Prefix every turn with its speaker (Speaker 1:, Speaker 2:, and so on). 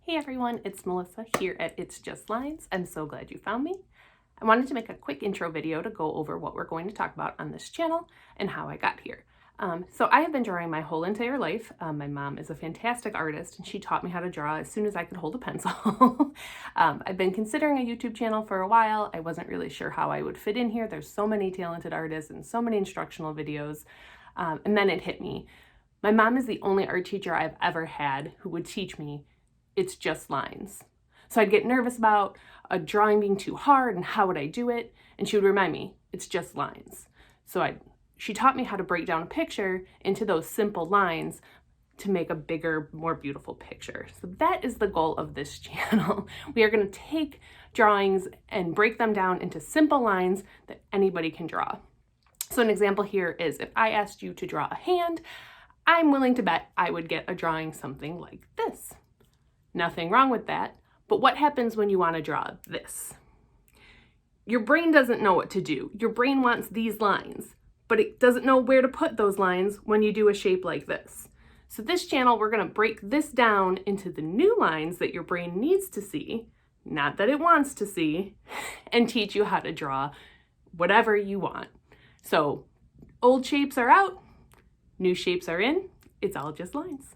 Speaker 1: Hey everyone, it's Melissa here at It's Just Lines. I'm so glad you found me. I wanted to make a quick intro video to go over what we're going to talk about on this channel and how I got here. So I have been drawing my whole entire life. My mom is a fantastic artist and she taught me how to draw as soon as I could hold a pencil. I've been considering a YouTube channel for a while. I wasn't really sure how I would fit in here. There's so many talented artists and so many instructional videos. And then it hit me. My mom is the only art teacher I've ever had who would teach me it's just lines. So I'd get nervous about a drawing being too hard and how would I do it? And she would remind me, it's just lines. So she taught me how to break down a picture into those simple lines to make a bigger, more beautiful picture. So that is the goal of this channel. We are going to take drawings and break them down into simple lines that anybody can draw. So an example here is if I asked you to draw a hand, I'm willing to bet I would get a drawing something like this. Nothing wrong with that, but what happens when you want to draw this? Your brain doesn't know what to do. Your brain wants these lines, but it doesn't know where to put those lines when you do a shape like this. So this channel, we're going to break this down into the new lines that your brain needs to see, not that it wants to see, and teach you how to draw whatever you want. So old shapes are out, new shapes are in, it's all just lines.